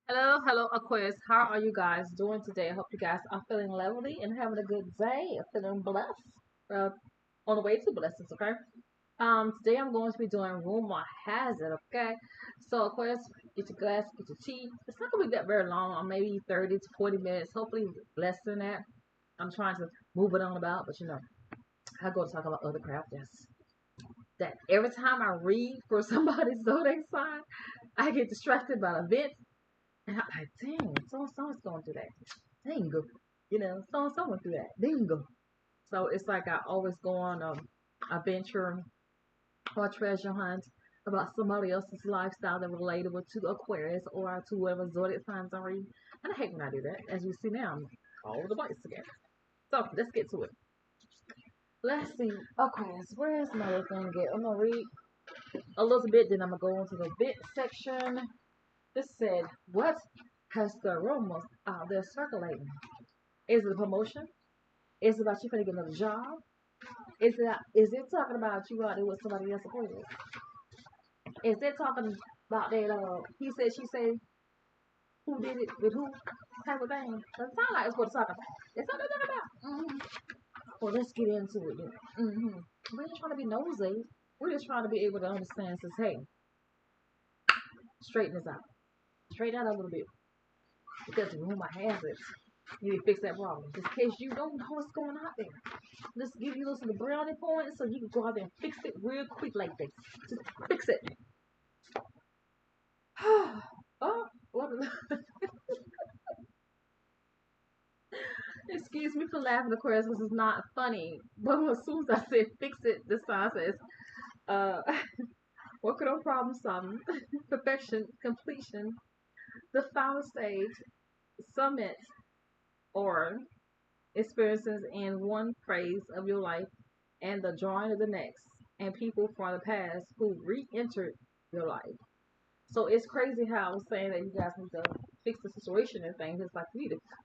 Hello, Aquarius. How are you guys doing today? I hope you guys are feeling lovely and having a good day, feeling blessed, uh, on the way to blessings. Okay. Today I'm going to be doing rumor has it. Okay. So Aquarius, get your glass, get your tea. It's not gonna be that very long, maybe 30 to 40 minutes. Hopefully less than that. I'm trying to move it on about, but I go to talk about other crap. That every time I read for somebody's zodiac sign, I get distracted by events. And I'm like, dang, so and so's going through that. Dang, so and so went through that. Dang. So it's like I always go on a venture or a treasure hunt about somebody else's lifestyle that relatable to Aquarius or to whatever zodiac signs I read. And I hate when I do that. As you see now, I'm all over the place again. So let's get to it. Let's see. Aquarius, where's my little thing get? I'm gonna read a little bit, then I'm gonna go into the bit section. This said, what has the rumors out there circulating? Is it a promotion? Is it about you finna get another job? Is it talking about you out there with somebody else supporting? Is it talking about that he said she said who did it with who type of thing? Doesn't sound like it's what it's talking about. It's what it's talking about. Well, let's get into it. We're just trying to be nosy. We're just trying to be able to understand. Says, hey, straighten this out. Straighten out a little bit because the rumor has it. You need to fix that problem. Just in case you don't know what's going on there. Let's give you some brownie points so you can go out there and fix it real quick like this. Just fix it. Oh, what? Excuse me for laughing, of course, this is not funny. But as soon as I said fix it, this sign says, uh, working on problem solving, perfection, completion, the final stage, summit, or experiences in one phase of your life and the drawing of the next, and people from the past who re-entered your life. So it's crazy how I was saying that you guys need to fix the situation and things. It's like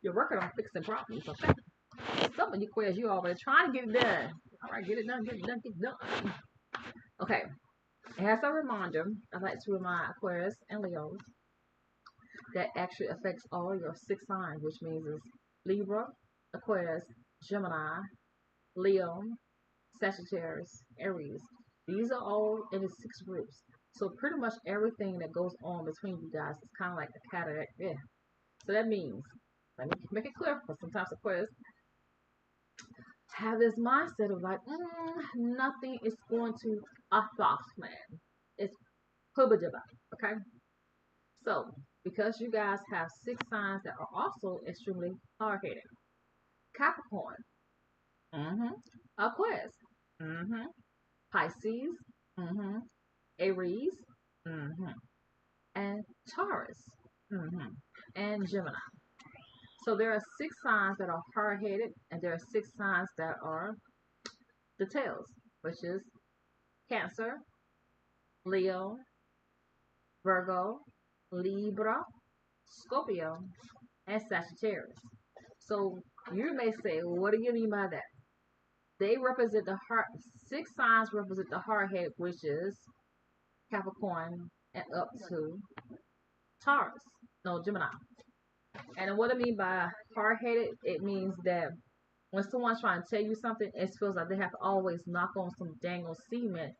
you're working on fixing problems. Okay, some of you queers you already trying to get it done. All right, get it done, get it done, get it done. Okay, as a reminder, I'd like to remind Aquarius and Leos that actually affects all your six signs, which means is Libra, Aquarius, Gemini, Leo, Sagittarius, Aries. These are all in the six groups. So pretty much everything that goes on between you guys is kind of like a cataract. Yeah. So that means, let me make it clear, because sometimes Aquarius have this mindset of like, nothing is going to affect man. It's hubba okay? So because you guys have six signs that are also extremely hard-headed. Capricorn, mm-hmm. Aquarius, mm-hmm. Pisces, mm-hmm. Aries, mm-hmm. and Taurus, mm-hmm. and Gemini. So there are six signs that are hard-headed, and there are six signs that are the tails, which is Cancer, Leo, Virgo, Libra, Scorpio, and Sagittarius. So you may say, well, what do you mean by that? They represent the heart. Six signs represent the hard head, which is Capricorn and up to Taurus. No, Gemini. And what I mean by hard headed, it means that when someone's trying to tell you something, it feels like they have to always knock on some dang old cement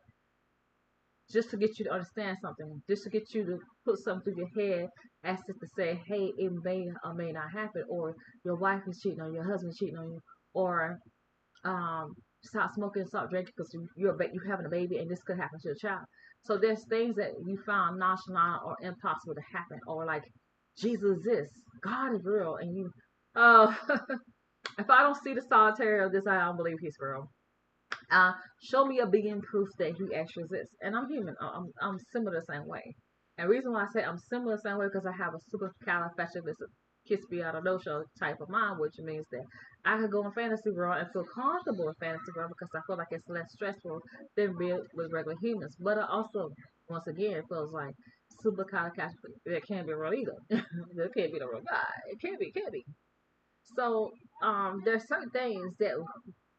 just to get you to understand something, just to get you to put something through your head as if to say, hey, it may or may not happen, or your wife is cheating on you, your husband cheating on you, or stop smoking, stop drinking because you're having a baby and this could happen to your child. So there's things that you found nonchalant or impossible to happen, or like Jesus exists, God is real, and you, uh, if I don't see the solitary of this, I don't believe he's real. Show me a being proof that he actually exists. And I'm human. I'm similar the same way. And the reason why I say I'm similar the same way because I have a super kiss me out of no show type of mind, which means that I could go in fantasy world and feel comfortable in fantasy world because I feel like it's less stressful than being with regular humans. But it also, once again, it feels like super that can't be real either. That can't be the real guy. It can't be. So there's certain things that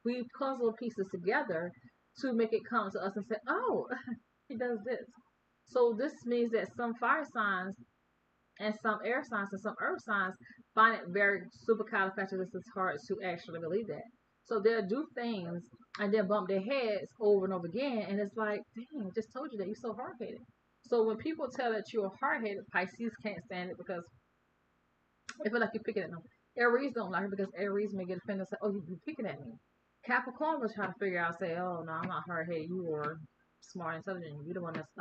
we puzzle pieces together to make it come to us and say, oh, he does this. So this means that some fire signs And some air signs and some earth signs find it very supercalifragilistic hard to actually believe that. So they'll do things and then bump their heads over and over again, and it's like, dang, I just told you that you're so hard headed. So when people tell that you're hard headed, Pisces can't stand it because it feel like you're picking at them. Aries don't like it because Aries may get offended and say, "Oh, you're picking at me." Capricorn was trying to figure out, say, "Oh no, I'm not hard headed. You are smart, intelligent. You're the one that's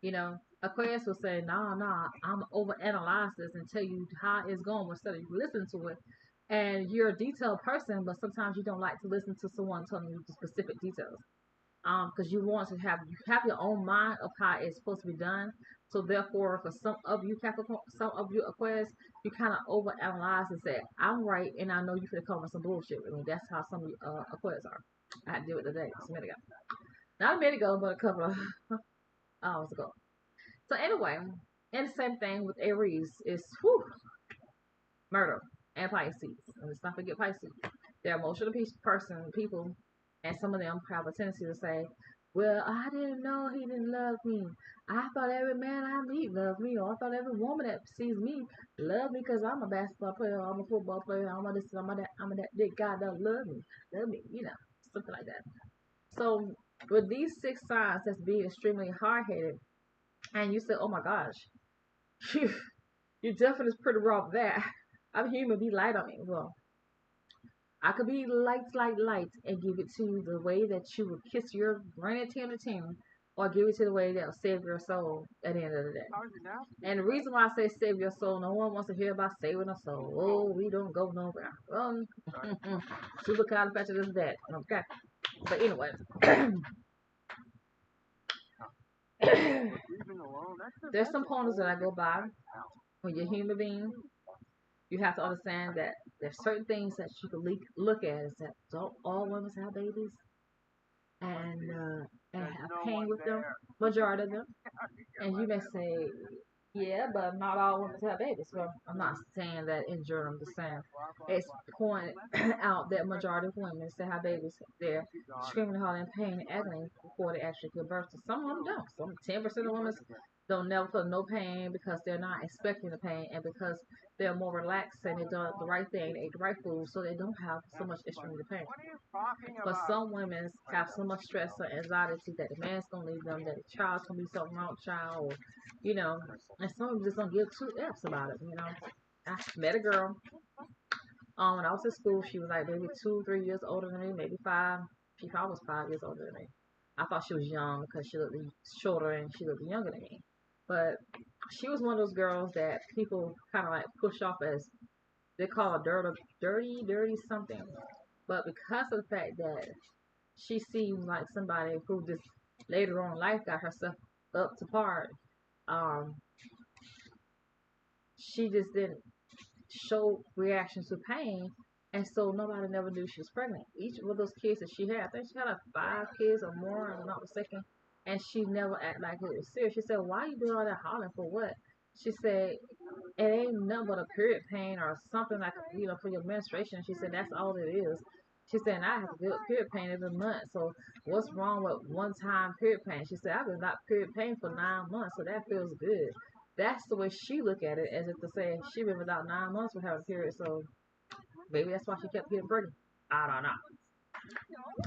you know." Aquarius will say, "Nah, nah, I'm overanalyze this and tell you how it's going instead of you listen to it." And you're a detailed person, but sometimes you don't like to listen to someone telling you the specific details. Because you have your own mind of how it's supposed to be done. So therefore, for some of you Capricorn, some of you Aquarius, you kind of overanalyze and say, "I'm right," and I know you could come with some bullshit with me. That's how some of you Aquarius are. I had to do it today, just a minute ago. Not a minute ago, but a couple of hours ago. So anyway, and the same thing with Aries is murder and Pisces. And let's not forget Pisces. They're emotional people, and some of them have a tendency to say, "Well, I didn't know he didn't love me. I thought every man I meet loved me, or I thought every woman that sees me loved me because I'm a basketball player, or I'm a football player, I'm a this, I'm a that, I'm a that. That guy don't love me, something like that." So with these six signs that's being extremely hard headed, and you say, "Oh my gosh, your definitely is pretty rough there." I'm human, be light on me. Well, I could be light, and give it to you the way that you would kiss your granny Tim, or give it to the way that will save your soul at the end of the day. And the reason why I say save your soul, no one wants to hear about saving a soul. Oh, we don't go nowhere. Super califragilistic is that. Okay. But anyway, there's some pointers that I go by when you're a human being. You have to understand that there's certain things that you can look at is that don't all women have babies and have pain with them, majority of them. And you may say, yeah, but not all women have babies. Well, I'm not saying that in general. I'm just saying it's pointed out that majority of women still have babies. They're screaming hard in pain and agony before they actually give birth. To some of them don't. Some 10% of women don't never feel no pain because they're not expecting the pain and because they're more relaxed and they're doing the right thing, they ate the right food, so they don't have so much extreme pain. But some women have so much stress or anxiety that the man's gonna leave them, that the child's gonna be something wrong with the child, or and some of them just don't give two F's about it. I met a girl when I was in school. She was like maybe 2, 3 years older than me, maybe 5. She probably was 5 years older than me. I thought she was young because she looked shorter and she looked younger than me. But she was one of those girls that people kind of like push off as they call her dirty something. But because of the fact that she seemed like somebody who just later on in life got herself up to par, um, she just didn't show reactions to pain, and so nobody never knew she was pregnant. Each of those kids that she had, I think she had like 5 kids or more, if I'm not mistaken, and she never acted like it was serious. She said, "Why you doing all that hollering for what?" She said, "It ain't nothing but a period pain or something like, for your menstruation." She said, "That's all it is." She said, "And I have to deal with period pain every month. So what's wrong with one time period pain?" She said, "I've been not period pain for 9 months, so that feels good." That's the way she look at it, as if to say she been without 9 months for having a period. So maybe that's why she kept getting pregnant. I don't know.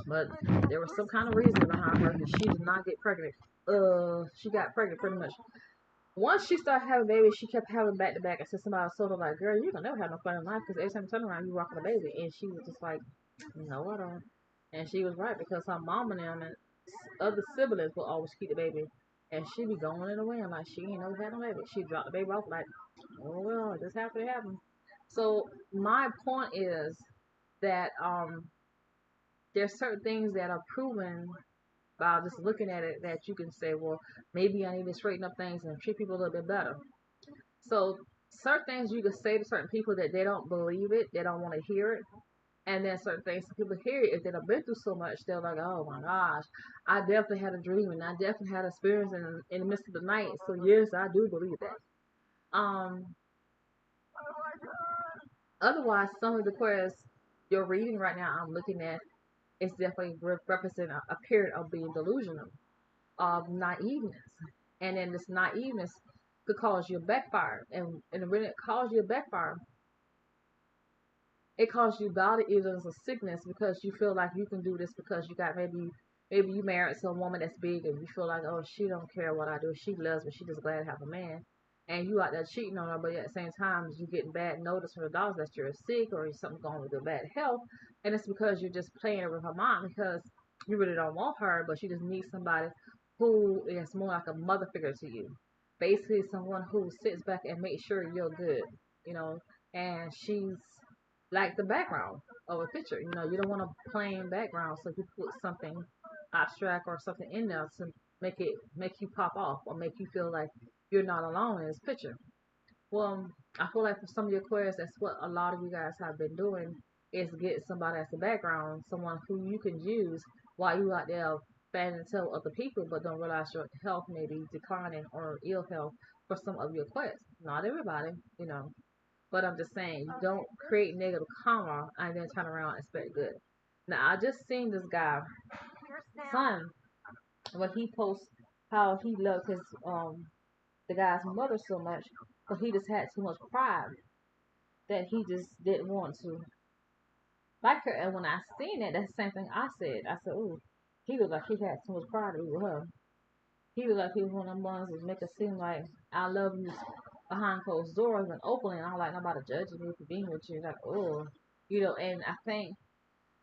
But there was some kind of reason behind her that she did not get pregnant. She got pregnant pretty much. Once she started having babies, she kept having back to back. I said somebody told her like, "Girl, you gonna never have no fun in life because every time you turn around, you rocking a baby." And she was just like, "No, I don't." And she was right because her mom and them and other siblings will always keep the baby, and she be going in the wind like she ain't never had no baby. She dropped the baby off like, "Oh well, it just happened to happen." So my point is that there's certain things that are proven by just looking at it that you can say, well, maybe I need to straighten up things and treat people a little bit better. So certain things you can say to certain people that they don't believe it, they don't want to hear it. And then certain things people hear it, if they've been through so much, they're like, "Oh my gosh, I definitely had a dream and I definitely had an experience in the midst of the night." So yes, I do believe that. Otherwise, some of the queries you're reading right now, I'm looking at, is definitely represent a period of being delusional, of naiveness. And in this naiveness could cause you a backfire. And when it causes you a backfire, it causes you body illness or sickness because you feel like you can do this because you got maybe you married some woman that's big and you feel like, oh, she don't care what I do, she loves me, she just glad to have a man, and you out there cheating on her, but at the same time you getting bad notice from the doctors that you're sick or something going with your bad health, and it's because you're just playing with her mind because you really don't want her, but you just need somebody who is more like a mother figure to you, basically someone who sits back and makes sure you're good, you know, and she's like the background of a picture. You know, you don't want a plain background, so you put something abstract or something in there to make you pop off or make you feel like you're not alone in this picture. Well, I feel like for some of your Aquarius, that's what a lot of you guys have been doing is get somebody as the background, someone who you can use while you out there fanning and tell other people, but don't realize your health may be declining or ill health for some of your Aquarius. Not everybody, you know. But I'm just saying, you don't create negative karma and then turn around and expect good. Now, I just seen this guy, son, when he posts how he loved his the guy's mother so much, but he just had too much pride that he just didn't want to like her. And when I seen it, that's the same thing I said. I said, "Ooh, he was like he had too much pride to be with her. He was like he was one of them ones that make it seem like I love you behind closed doors and openly. And I don't like nobody judging me for being with you. Like, oh, you know." And I think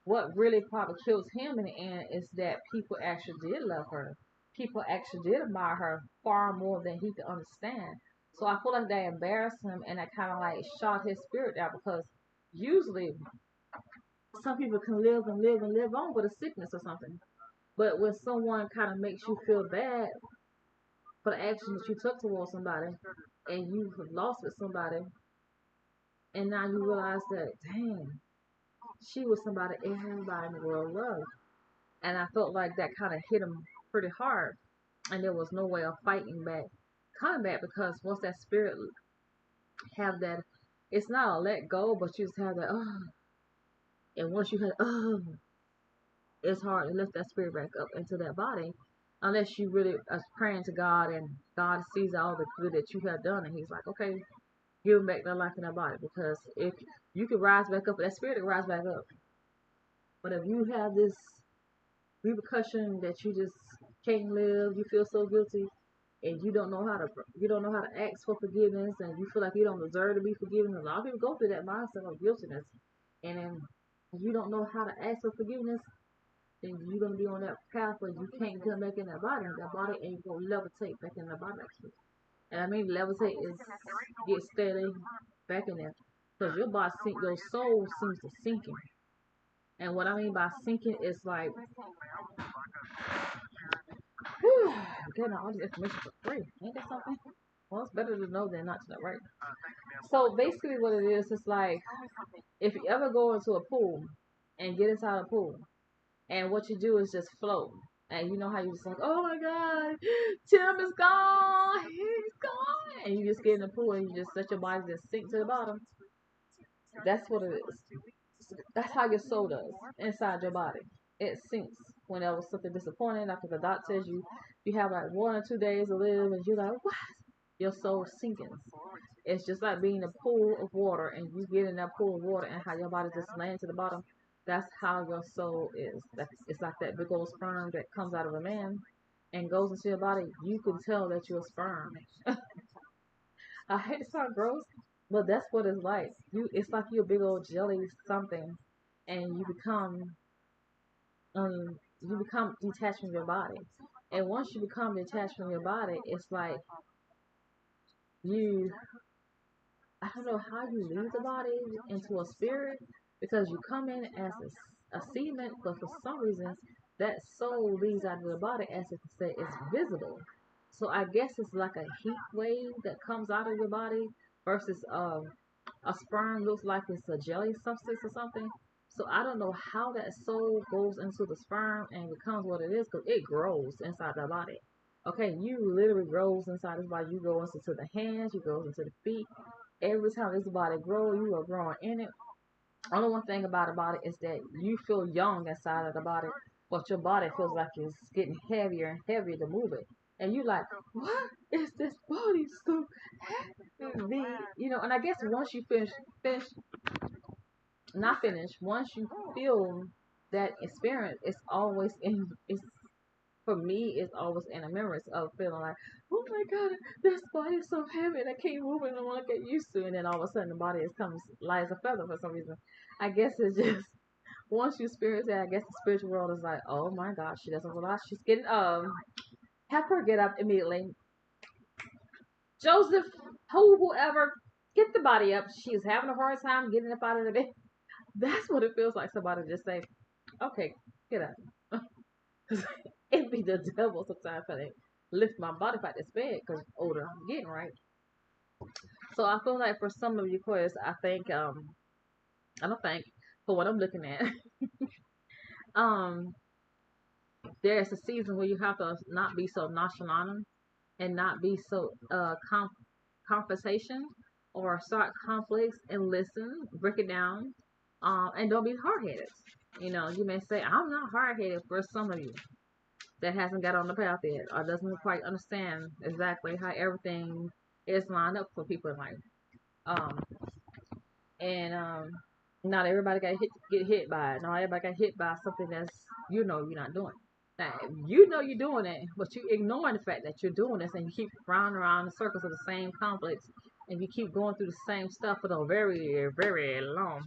what really probably kills him in the end is that people actually did love her. People actually did admire her far more than he could understand. So I feel like they embarrassed him and that kind of like shot his spirit out because usually some people can live and live and live on with a sickness or something. But when someone kind of makes you feel bad for the action that you took towards somebody and you have lost with somebody and now you realize that, dang, she was somebody everybody in the world loved. And I felt like that kind of hit him pretty hard. And there was no way of fighting back, coming back, because once that spirit have that, it's not a let go, but you just have that, oh. And once you have, oh, it's hard to lift that spirit back up into that body unless you really are praying to God and God sees all the good that you have done and he's like, okay, give them back their life in their body, because if you can rise back up, that spirit can rise back up. But if you have this repercussion that you just can't live, you feel so guilty, and you don't know how to ask for forgiveness, and you feel like you don't deserve to be forgiven. A lot of people go through that mindset of guiltiness, and then you don't know how to ask for forgiveness, then you're gonna be on that path where you can't come back in that body, and that body ain't gonna levitate back in the body actually. And I mean levitate is get steady back in there. Because your body sink, your soul seems to sinking. And what I mean by sinking is like, whew, getting all this information for free. Ain't that something? Well, it's better to know than not to know, right? So basically what it is like if you ever go into a pool and get inside a pool and what you do is just float. And you know how you just like, oh my God, Tim is gone, he's gone. And you just get in the pool and you just let your body just sink to the bottom. That's what it is. That's how your soul does inside your body. It sinks when there was something disappointing. After the doctor tells you you have like 1 or 2 days to live, and you're like, what? Your soul sinking. It's just like being in a pool of water, and you get in that pool of water, and how your body just lands to the bottom. That's how your soul is. It's like that big old sperm that comes out of a man and goes into your body. You can tell that you're a sperm. I hate to sound gross, but that's what it's like. It's like you're a big old jelly something, and you become detached from your body. And once you become detached from your body, it's like you, I don't know how you leave the body into a spirit, because you come in as a semen, but for some reason that soul leaves out of the body as if to say it's visible. So I guess it's like a heat wave that comes out of your body versus a sperm looks like it's a jelly substance or something. So I don't know how that soul goes into the sperm and becomes what it is, because it grows inside the body. Okay, you literally grows inside this body. You go into the hands, you go into the feet. Every time this body grows, you are growing in it. Only one thing about the body is that you feel young inside of the body, but your body feels like it's getting heavier and heavier to move it. and you like, what is this body so heavy? You know, and I guess once you finish, not finish, once you feel that experience, it's always in, it's, for me, it's always in a memories of feeling like, oh my god, this body is so heavy and I can't move it, and I want to get used to it. And then all of a sudden the body is comes light as a feather for some reason. I guess it's just once you experience that, I guess the spiritual world is like, oh my gosh, she doesn't realize she's getting have her get up immediately. Joseph, whoever, get the body up. She's having a hard time getting up out of the bed. That's what it feels like. Somebody just say, okay, get up. It'd be the devil sometimes when they lift my body out this bed because older I'm getting, right? So I feel like for some of you, Aquarius, I think I don't think for what I'm looking at, um, there's a season where you have to not be so nonchalant and not be so conversation or start conflicts and listen, break it down, and don't be hard headed. You know, you may say, I'm not hard headed for some of you that hasn't got on the path yet or doesn't quite understand exactly how everything is lined up for people in life. Um, and not everybody get hit by it. Not everybody got hit by something that's you're not doing. Now, you know you're doing it, but you ignoring the fact that you're doing this, and you keep round and around in circles of the same conflicts, and you keep going through the same stuff for a very, very long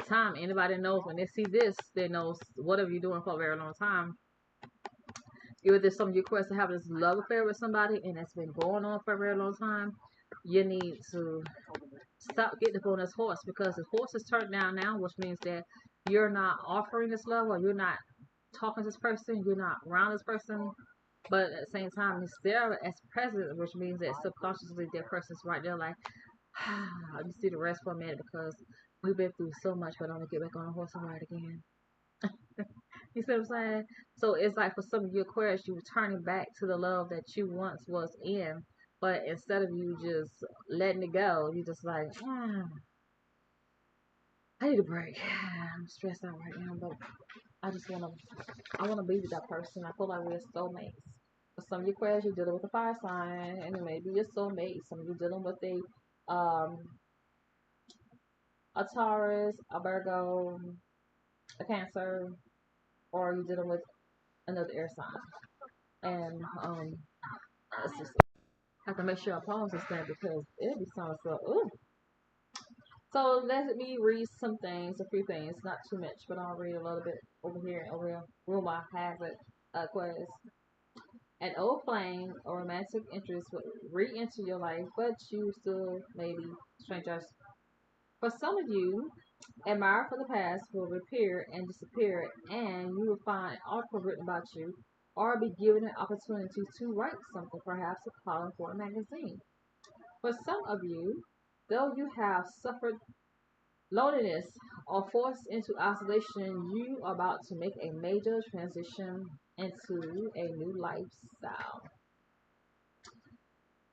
time. Anybody knows when they see this, they knows whatever you're doing for a very long time. If there's some request to have this love affair with somebody, and it's been going on for a very long time, you need to stop getting up on this horse because the horse is turned down now, which means that you're not offering this love or you're not talking to this person, you're not around this person, but at the same time, it's there as present, which means that subconsciously that person's right there like, let me see the rest for a minute because we've been through so much, but I'm gonna get back on the horse and ride again. You see what I'm saying? So it's like for some of you Aquarius, you returning back to the love that you once was in, but instead of you just letting it go, you just like, I need a break. I'm stressed out right now, but I wanna be with that person. I feel like we're soulmates. For some of you Aquarius, you're dealing with a fire sign, and it may be your soulmate. Some of you dealing with um a Taurus, a Virgo, a Cancer, or you're dealing with another air sign. And let's just have to make sure I pause this thing because it'll be sounding so. Ooh. So let me read some things, a few things, not too much, but I'll read a little bit over here. Over here, Rumor has it. Aquarius. An old flame or romantic interest will re-enter your life, but you still may be strangers. For some of you, admire for the past will reappear and disappear, and you will find an article written about you, or be given an opportunity to write something, perhaps a column for a magazine. For some of you, though you have suffered loneliness or forced into isolation, you are about to make a major transition into a new lifestyle.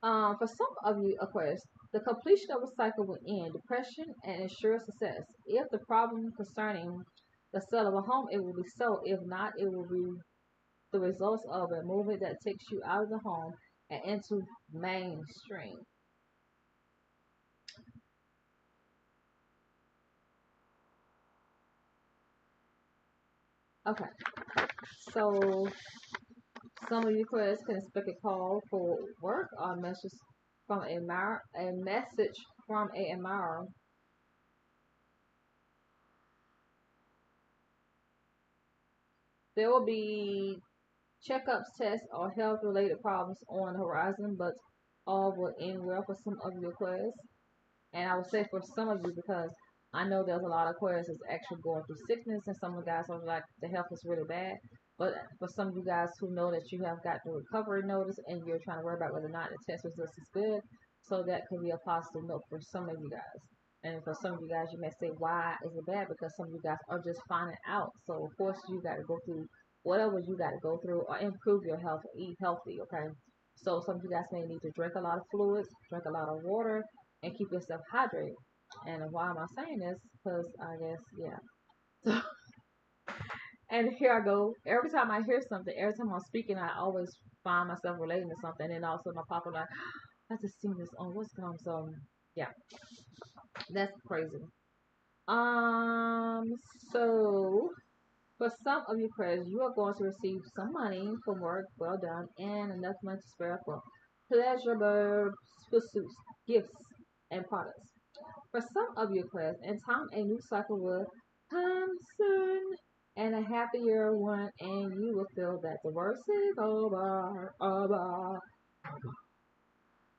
For some of you, Aquarius, the completion of a cycle will end depression and ensure success. If the problem concerning the sale of a home, it will be so. If not, it will be the results of a movement that takes you out of the home and into mainstream. Okay, so some of you Aquarius can expect a call for work or a message from a admirer. There will be checkups, tests, or health related problems on the horizon, but all will end well for some of you Aquarius. And I would say for some of you because I know there's a lot of Aquarius that's actually going through sickness, and some of the guys are like the health is really bad. But for some of you guys who know that you have got the recovery notice and you're trying to worry about whether or not the test results is good, so that could be a positive note for some of you guys. And for some of you guys, you may say, why is it bad? Because some of you guys are just finding out. So, of course, you got to go through whatever you got to go through or improve your health, eat healthy, okay? So, some of you guys may need to drink a lot of fluids, drink a lot of water, and keep yourself hydrated. And why am I saying this? Because I guess, yeah. And here I go. Every time I hear something, every time I'm speaking, I always find myself relating to something, and then all of a sudden I pop up like, I just seen this on what's going. So yeah, that's crazy. Um, so for some of you Aquarius, you are going to receive some money from work well done and enough money to spare for pleasurable pursuits, gifts, and products. For some of you Aquarius, in time a new cycle will come soon and a happier one, and you will feel that the worst is over.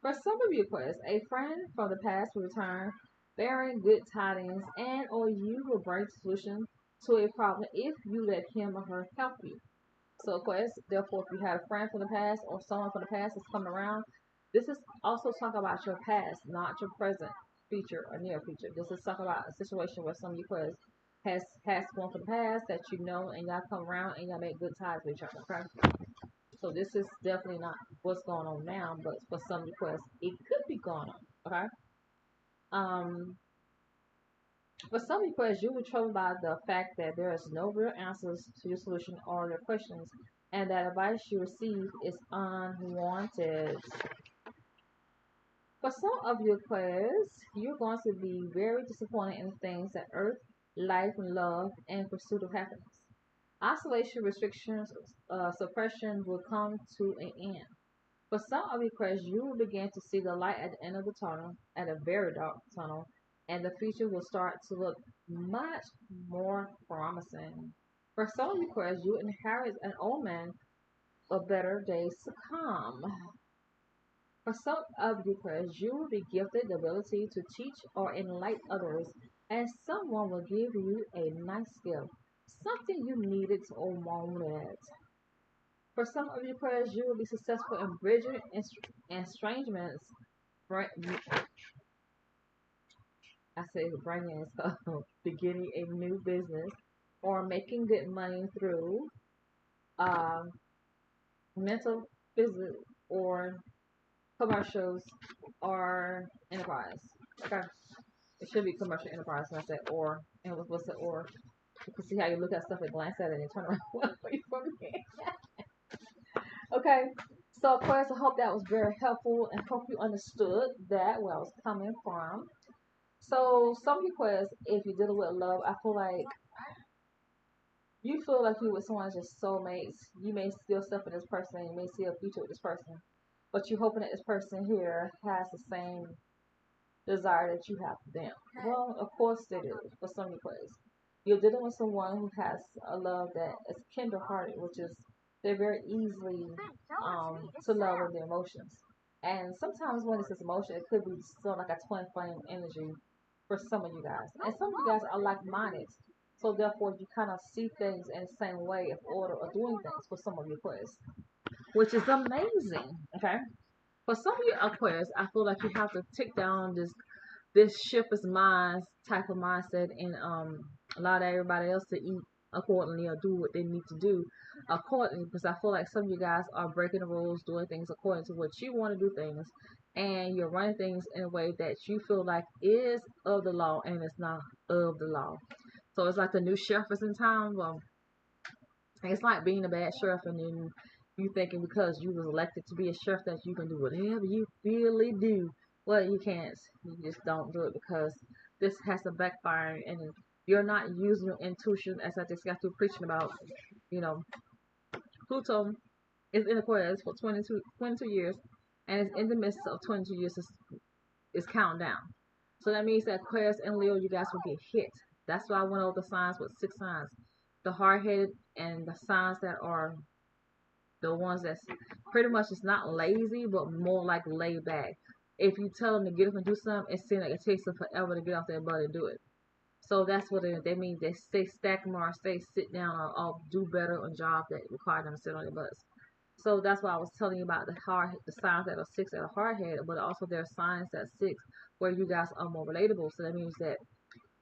For some of you Aquarius, a friend from the past will return bearing good tidings, and or you will bring solution to a problem if you let him or her help you. So Aquarius, therefore, if you had a friend from the past or someone from the past that's coming around, this is also talk about your past, not your present future or near future. This is talk about a situation where some of you Aquarius has one from the past that you know, and y'all come around and y'all make good ties with each other. Okay. So this is definitely not what's going on now, but for some requests, it could be going on. Okay. Um, for some requests, you will be troubled by the fact that there is no real answers to your solution or your questions, and that advice you receive is unwanted. For some of your requests, you're going to be very disappointed in the things that earth, life, and love, and pursuit of happiness. Isolation, restrictions, suppression will come to an end. For some of your questions, you will begin to see the light at the end of the tunnel, at a very dark tunnel, and the future will start to look much more promising. For some of your questions, you inherit an omen of better days to come. For some of your questions, you will be gifted the ability to teach or enlighten others, and someone will give you a nice gift, something you needed or wanted. For some of your prayers, you will be successful in bridging estrangements. I say bringing is called beginning a new business or making good money through um, mental, physical, or commercials or enterprise. Okay, it should be commercial enterprise. And I said or, and what's the or? You can see how you look at stuff and glance at it and turn around. What you forget? Okay, so of course I hope that was very helpful and hope you understood that where I was coming from. So some requests, if you're dealing with love, I feel like you feel like you with someone's just soulmates. You may still stuff in this person, you may see a future with this person, but you're hoping that this person here has the same desire that you have for them. Well, of course they do for some requests. You're dealing with someone who has a love that is kindle hearted, which is they're very easily to love with their emotions. And sometimes when it's this emotion, it could be still like a twin flame energy for some of you guys. And some of you guys are like minded. So therefore you kind of see things in the same way of order of doing things for some of your Aquarius. Which is amazing. Okay. For some of you Aquarius, I feel like you have to take down this shifter's mind type of mindset and allow everybody else to eat accordingly or do what they need to do accordingly, because I feel like some of you guys are breaking the rules, doing things according to what you want to do things, and you're running things in a way that you feel like is of the law and it's not of the law. So it's like the new sheriff is in town. Well, it's like being a bad sheriff and then you thinking because you was elected to be a sheriff that you can do whatever you really do. Well, you can't. You just don't do it because this has a backfire and you're not using your intuition, as I just got through preaching about. You know, Pluto is in Aquarius for 22 years, and it's in the midst of 22 years is counting down. So that means that Aquarius and Leo, you guys will get hit. That's why I went over the signs with 6 signs. The hard-headed and the signs that are the ones that's pretty much it's not lazy, but more like laid back. If you tell them to get up and do something, it seems like it takes them forever to get off their butt and do it. So that's what they mean. They stay stack more, stay sit down, or do better on jobs that require them to sit on their butts. So that's why I was telling you about the signs that are 6 that are hard headed, but also there are signs that 6 where you guys are more relatable. So that means that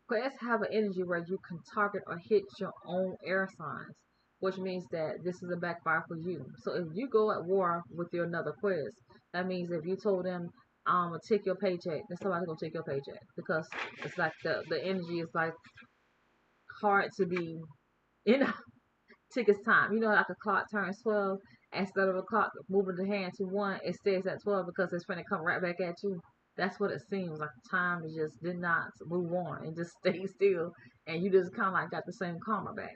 Aquarius have an energy where you can target or hit your own air signs, which means that this is a backfire for you. So if you go at war with your another Aquarius, that means if you told them, take your paycheck, then somebody's gonna take your paycheck because it's like the energy is like hard to be, you know, take its time. You know, like a clock turns 12 Instead of a clock moving the hand to 1, it stays at 12 because it's going to come right back at you. That's what it seems like. Time just did not move on and just stay still, and you just kind of like got the same karma back.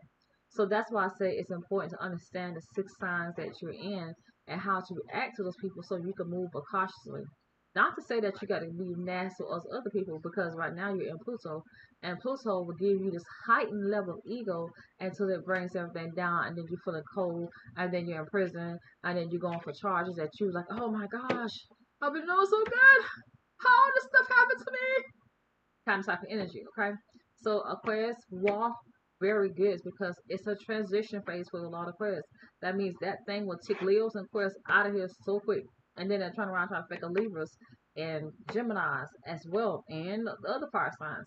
So that's why I say it's important to understand the 6 signs that you're in and how to react to those people so you can move cautiously. Not to say that you got to be nasty to other people, because right now you're in Pluto, and Pluto will give you this heightened level of ego until it brings everything down, and then you're feeling cold, and then you're in prison, and then you're going for charges that you like, oh my gosh, I've been doing so good. How all this stuff happened to me? Kind of type of energy, okay? So Aquarius walk very good because it's a transition phase for a lot of Aquarius. That means that thing will tick Leos and Aquarius out of here so quick. And then they're turning around trying to fake a Libras and Geminis as well, and the other fire signs.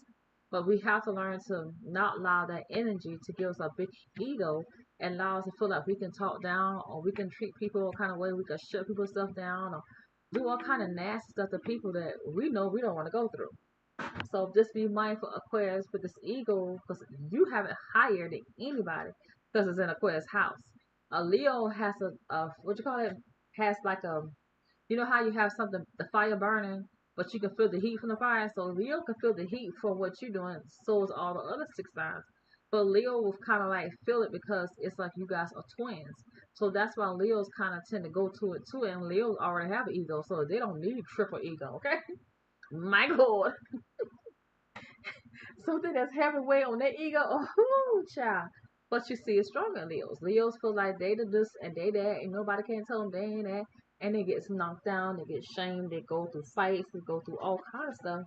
But we have to learn to not allow that energy to give us a big ego and allow us to feel like we can talk down, or we can treat people a kind of way, we can shut people's stuff down, or do all kind of nasty stuff to people that we know we don't want to go through. So just be mindful, Aquarius, with this ego, because you haven't hired anybody because it's in Aquarius house. A Leo has what you call it, has like a, you know how you have something, the fire burning, but you can feel the heat from the fire. So Leo can feel the heat from what you're doing. So is all the other 6 signs. But Leo will kind of like feel it because it's like you guys are twins. So that's why Leos kind of tend to go to it too. And Leos already have an ego, so they don't need triple ego. Okay, my God. Something that's heavyweight on their ego. Oh, child. But you see, it's stronger in Leos. Leos feel like they the this and they that, and nobody can tell them they ain't that. And they get knocked down, they get shamed, they go through fights, they go through all kind of stuff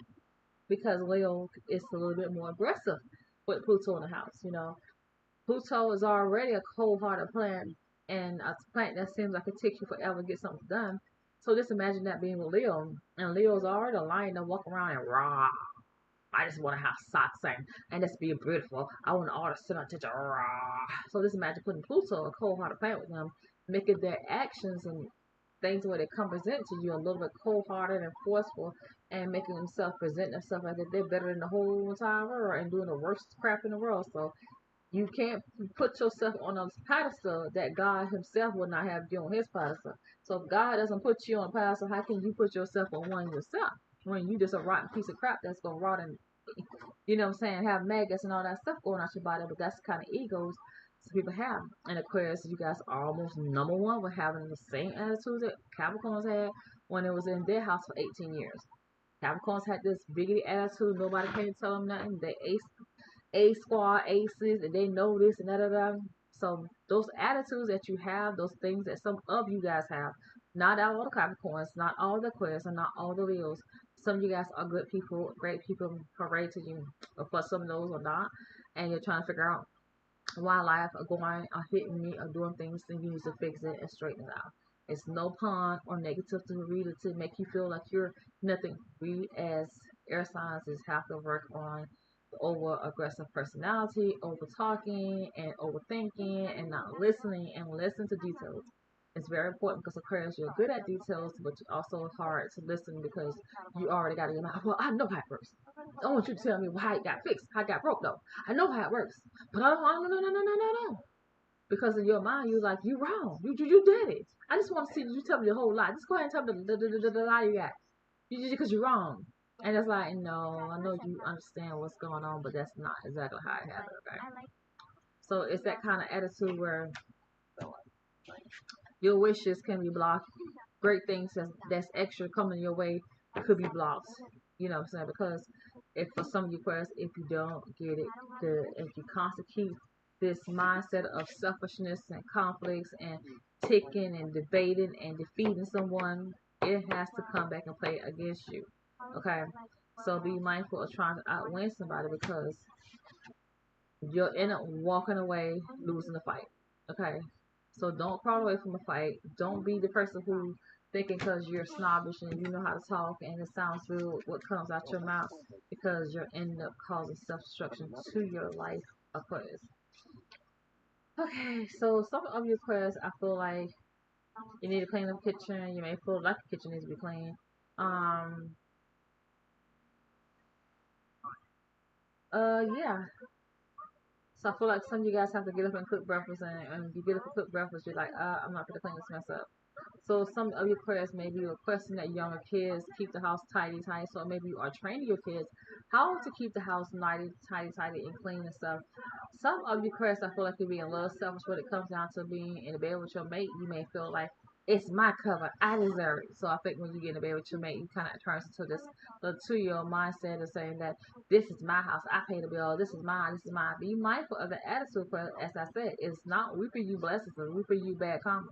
because Leo is a little bit more aggressive with Pluto in the house. You know, Pluto is already a cold-hearted planet, and a planet that seems like it takes you forever to get something done. So just imagine that being with Leo, and Leo's already a lion that walk around and rah. I just want to have socks and just be beautiful. I want all to sit on touch. So just imagine putting Pluto, a cold-hearted planet, with them, making their actions and things where they come present to you a little bit cold-hearted and forceful, and making themselves present themselves like they're better than the whole entire world and doing the worst crap in the world. So you can't put yourself on a pedestal that God Himself will not have you on His pedestal. So if God doesn't put you on a pedestal, how can you put yourself on one yourself? When you just a rotten piece of crap that's gonna rot and, you know what I'm saying, have maggots and all that stuff going out your body. But that's the kind of egos some people have. And Aquarius, you guys are almost number one with having the same attitude that Capricorns had when it was in their house for 18 years. Capricorns had this biggity attitude. Nobody can tell them nothing. They A squad aces, and they know this and that. So those attitudes that you have, those things that some of you guys have, not all the Capricorns, not all the Aquarius, and not all the Leos. Some of you guys are good people, great people, hooray to you. But some of those are not, and you're trying to figure out why life are going or hitting me or doing things, and you need to fix it and straighten it out. It's no pun or negative to read it to make you feel like you're nothing. We as air signs have to work on over aggressive personality, over talking and overthinking and not listening, and listen to details. It's very important because Aquarius, you're good at details, but you also hard to listen because you already got to get out. Well, I know how it works. I want you to tell me how it got fixed, how it got broke though. I know how it works, but I don't want no. Because in your mind, you're like, you wrong. You did it. I just want to see you tell me the whole lie. Just go ahead and tell me the lie you got. Because you're wrong. And it's like, no, I know you understand what's going on, but that's not exactly how it happened, okay? So it's that kind of attitude where your wishes can be blocked. Great things that's extra coming your way could be blocked. You know what I'm saying? Because if for some of you Aquarius, if you don't get it, if you constantly keep this mindset of selfishness and conflicts and ticking and debating and defeating someone, it has to come back and play against you. Okay? So be mindful of trying to outwin somebody because you'll end up walking away losing the fight. Okay? So don't crawl away from a fight. Don't be the person who thinking because you're snobbish and you know how to talk and it sounds real what comes out your mouth, because you'll end up causing self-destruction to your life, Aquarius. Okay, so some of your Aquarius, I feel like you need to clean up the kitchen. You may feel like the kitchen needs to be clean. Yeah. So I feel like some of you guys have to get up and cook breakfast, and you get up and cook breakfast, you're like, I'm not gonna clean this mess up. So some of your prayers may be requesting that younger kids keep the house tidy, tidy. So maybe you are training your kids how to keep the house tidy, tidy, tidy, and clean and stuff. Some of your prayers, I feel like you're being a little selfish when it comes down to being in the bed with your mate. You may feel like it's my cover, I deserve it. So I think when you get in the bed with your mate, you kind of turns into this the 2-year-old mindset of saying that this is my house, I pay the bill, this is mine, this is mine. Be mindful of the attitude, because as I said, it's not reaping you blessings, it's reaping you bad karma.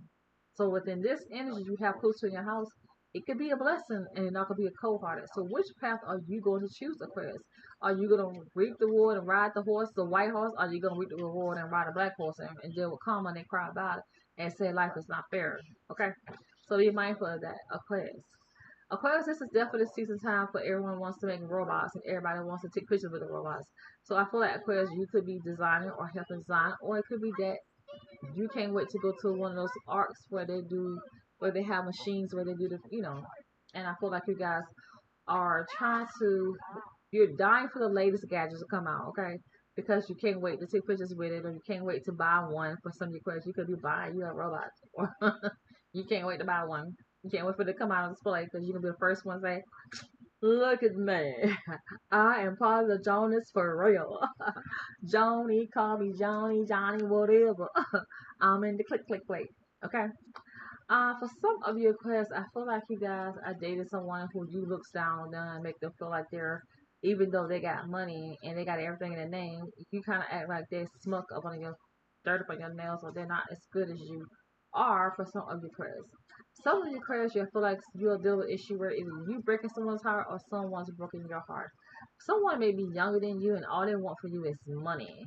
So within this energy you have close to in your house, it could be a blessing and it not gonna be a cold hearted. So which path are you going to choose, Aquarius? Are you gonna reap the reward and ride the horse, the white horse? Or are you gonna reap the reward and ride a black horse and deal with karma and cry about it and say life is not fair? Okay, so be mindful of that, Aquarius. Aquarius, this is definitely the season time for everyone wants to make robots and everybody wants to take pictures with the robots. So I feel like Aquarius, you could be designing or helping design, or it could be that you can't wait to go to one of those arcs where they have machines where they do the. And I feel like you guys are you're dying for the latest gadgets to come out, okay? Because you can't wait to take pictures with it, or you can't wait to buy one. For some of your questions, you could be buying you a robot, or you can't wait to buy one. You can't wait for it to come out on display because you're gonna be the first one to say, "Look at me, I am part of the Jonas for real." Johnny, call me Johnny, Johnny, whatever. I'm in the click, click, click. Okay. For some of your requests, I feel like you guys are dating someone who you looks down on them and make them feel like they're, even though they got money and they got everything in their name, you kind of act like they smuck up on your, dirt up on your nails, or they're not as good as you are for some of your requests. Some of your requests, you feel like you'll deal with an issue where either you breaking someone's heart or someone's broken your heart. Someone may be younger than you and all they want for you is money.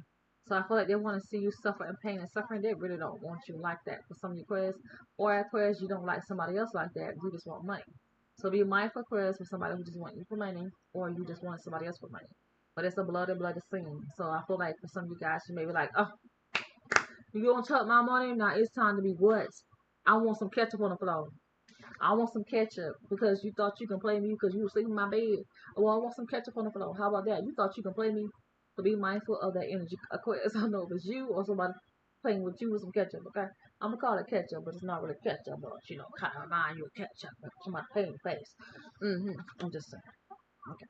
So I feel like they want to see you suffer and pain and suffering. They really don't want you like that for some of your requests. Or Aquarius, you don't like somebody else like that. You just want money. So be mindful, Aquarius, for somebody who just want you for money, or you just want somebody else for money. But it's a bloody, bloody scene. So I feel like for some of you guys, you may be like, oh, you gonna take my money? Now it's time to be what? I want some ketchup on the floor. I want some ketchup because you thought you can play me because you were sleeping in my bed. Well, I want some ketchup on the floor. How about that? You thought you can play me. So be mindful of that energy, Aquarius. I don't know if it's you or somebody playing with you with some ketchup, okay? I'm gonna call it ketchup, but it's not really ketchup, but kind of remind you of ketchup, but somebody playing face. I'm just saying. Okay.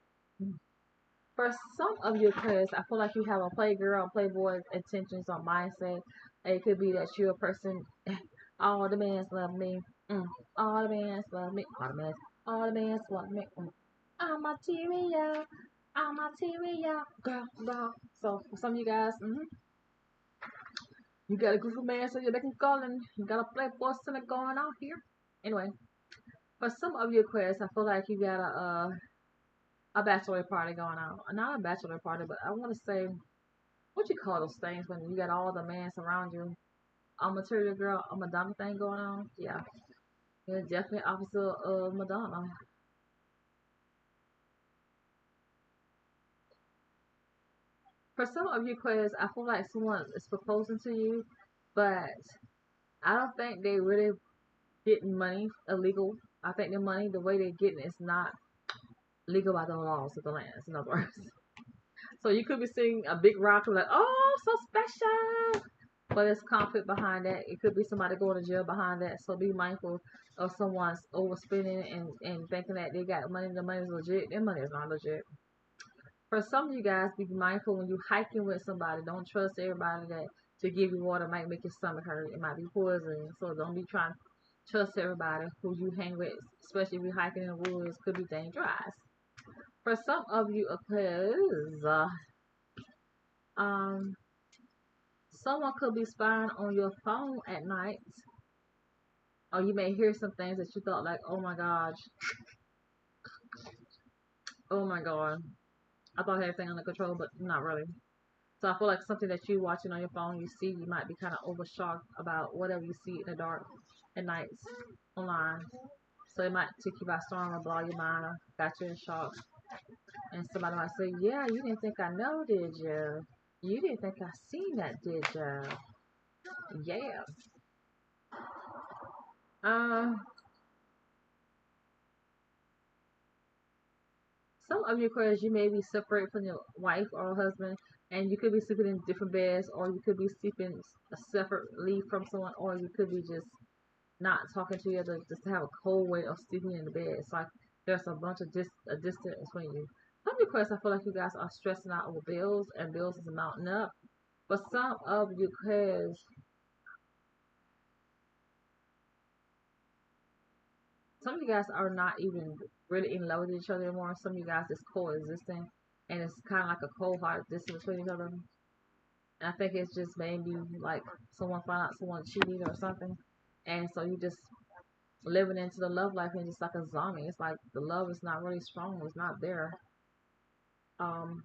For some of your Aquarius, I feel like you have a playgirl, playboy intentions or mindset. It could be that you're a person, all the men love me. All the men love me. All the men love me. I'm material. I'm material. Girl, girl. So for some of you guys, you got a group of men, so you're making calling. You got a playboy center going on here. Anyway, for some of your Aquarius, I feel like you got a bachelor party going on. Not a bachelor party, but I want to say, what you call those things when you got all the men around you? A material girl, a Madonna thing going on. Yeah, definitely opposite of Madonna. For some of you Aquarius, I feel like someone is proposing to you, but I don't think they really getting money illegal. I think the money, the way they're getting it, is not legal by the laws of the land. In other words, so you could be seeing a big rock and like, oh, so special, but there's conflict behind that. It could be somebody going to jail behind that. So be mindful of someone's overspending and thinking that they got money. The money is legit. Their money is not legit. For some of you guys, be mindful when you hiking with somebody. Don't trust everybody that to give you water might make your stomach hurt. It might be poison. So don't be trying to trust everybody who you hang with, especially if you're hiking in the woods. Could be dangerous. For some of you, Aquarius, um, someone could be spying on your phone at night, or you may hear some things that you thought like, oh my gosh, oh my god, I thought I had everything under control, but not really. So I feel like something that you watching on your phone, you see, you might be kind of overshocked about whatever you see in the dark at nights online. So it might take you by storm or blow your mind or got you in shock. And somebody might say, yeah, you didn't think I know, did you? You didn't think I seen that, did you? Yeah. Um, some of your Aquarius, you may be separate from your wife or husband, And you could be sleeping in different beds, or you could be sleeping separately from someone, or you could be just not talking to each other, just to have a cold way of sleeping in the bed. It's like there's a bunch of a distance between you. Some requests, I feel like you guys are stressing out over bills, and bills is mounting up. But some of you guys, some of you guys are not even really in love with each other anymore. Some of you guys is coexisting, and it's kind of like a cold heart distance between each other. And I think it's just maybe like someone found out someone cheated or something, and so you just living into the love life and just like a zombie. It's like the love is not really strong. It's not there. Um,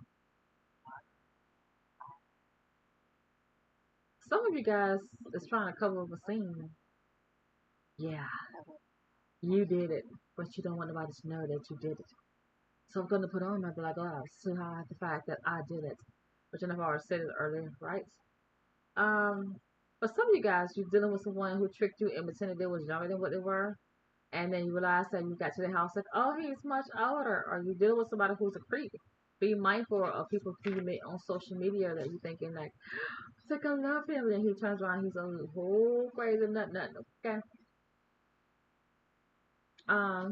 some of you guys is trying to cover up a scene. Yeah, you did it, but you don't want nobody to know that you did it. So I'm gonna put on my black gloves to hide the fact that I did it. Which I know I already said it earlier, right? Um, but some of you guys, you're dealing with someone who tricked you and pretended they was younger than what they were, and then you realize that you got to the house like, oh, he's much older, or you deal with somebody who's a creep. Be mindful of people who you meet on social media that you thinking like, it's like I love him, and he turns around, he's a whole crazy nut. Okay. Um,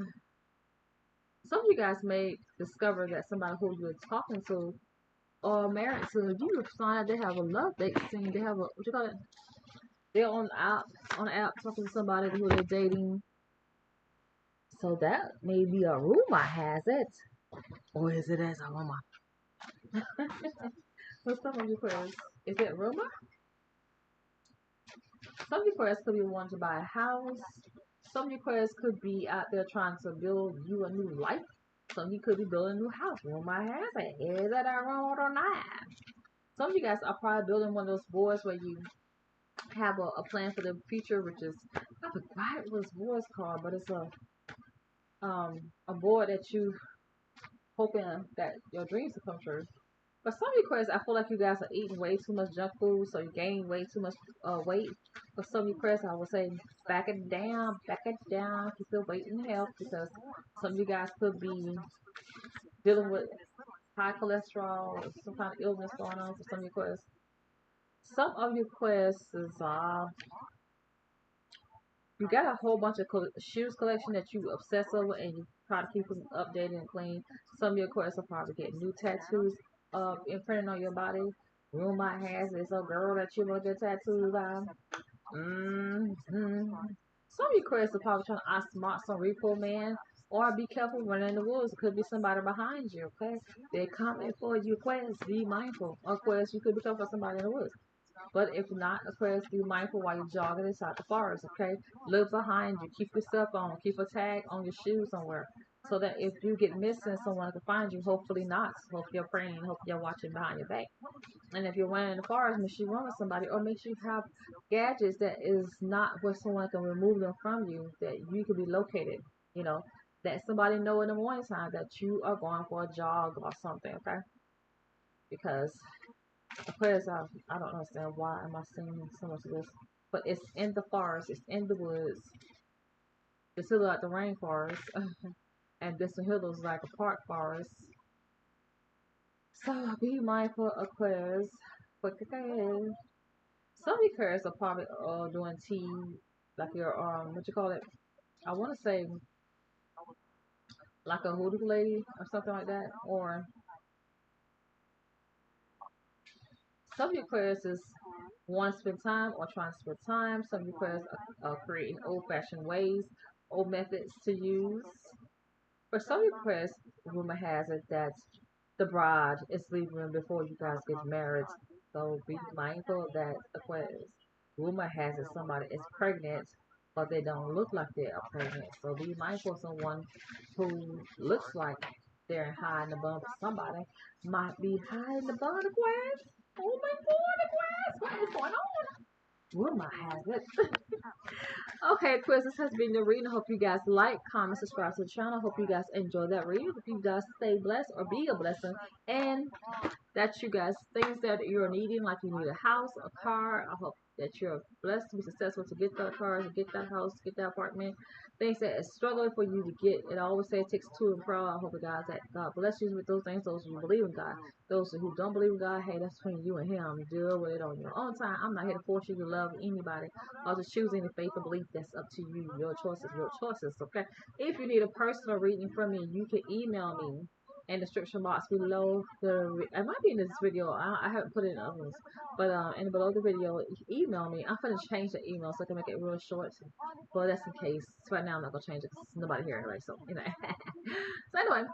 some of you guys may discover that somebody who you're talking to or married to, you find out they have a love date scene. They have a what you call it? They're on the app talking to somebody who they're dating. So that may be a rumor has it. Or is it as a rumor? What's some of your prayers? Is it rumor? Some of your prayers could be wanting to buy a house. Some of your prayers could be out there trying to build you a new life. Some of you could be building a new house. Rumor has it. Is that a rumor or not? Some of you guys are probably building one of those boards where you have a plan for the future, which is I forgot what this board is called, but it's a board that you hoping that your dreams will come true. But some requests, I feel like you guys are eating way too much junk food, so you gain way too much weight. For some requests, I would say back it down, keep your weight in health because some of you guys could be dealing with high cholesterol or some kind of illness going on for some requests. Some of your requests is you got a whole bunch of shoes collection that you obsess over and you try to keep them updated and clean. Some of your requests will probably get new tattoos imprinted on your body. Rumor has it's a girl that you want to get tattoos on. Some requests are probably trying to outsmart some repo man. Or be careful running in the woods. It could be somebody behind you, okay? They're coming for you, Quest. Be mindful. Or Quest, you could be talking about somebody in the woods. But if not, Aquarius, be mindful while you're jogging inside the forest, okay? Look behind you. Keep your stuff on. Keep a tag on your shoes somewhere. So that if you get missing, someone can find you. Hopefully not. Hope you're praying. Hope you're watching behind your back. And if you're running in the forest, make sure you run with somebody. Or make sure you have gadgets that is not where someone can remove them from you. That you can be located. You know, that somebody know in the morning time that you are going for a jog or something, okay? Because Aquarius, I don't understand why am I seeing so much of this. But it's in the forest, it's in the woods. It's still like the rainforest. And this hill is like a park forest. So be mindful, Aquarius. Some Aquarius are probably doing tea, like your what you call it? I want to say like a hoodoo lady or something like that, or some Aquarius is want to spend time or trying to spend time. Some Aquarius are creating old-fashioned ways, old methods to use. For some Aquarius, rumor has it that the bride is leaving before you guys get married. So be mindful of that, Aquarius. Rumor has it somebody is pregnant, but they don't look like they are pregnant. So be mindful of someone who looks like they're high in the bun for somebody might be high in the bun, Aquarius. Oh my God, Aquarius, what is going on? Rumor has it. Okay, Quiz, this has been the reading. I hope you guys like, comment, subscribe to the channel. Hope you guys enjoy that reading. Hope you guys stay blessed or be a blessing. And that you guys, things that you're needing, like you need a house, a car. I hope that you're blessed to be successful to get that car, to get that house, to get that apartment. Things that is struggling for you to get. It always say it takes two and pro. I hope you guys that God bless you with those things. Those who believe in God. Those who don't believe in God, hey, that's between you and Him. Deal with it on your own time. I'm not here to force you to love anybody or to choose any faith or belief. That's up to you. Your choices, your choices. Okay. If you need a personal reading from me, you can email me in the description box below. It might be in this video. I haven't put it in others, but and below the video, email me. I'm gonna change the email so I can make it real short. But that's in case. So right now I'm not gonna change it because nobody here anyway. So anyway, so anyway,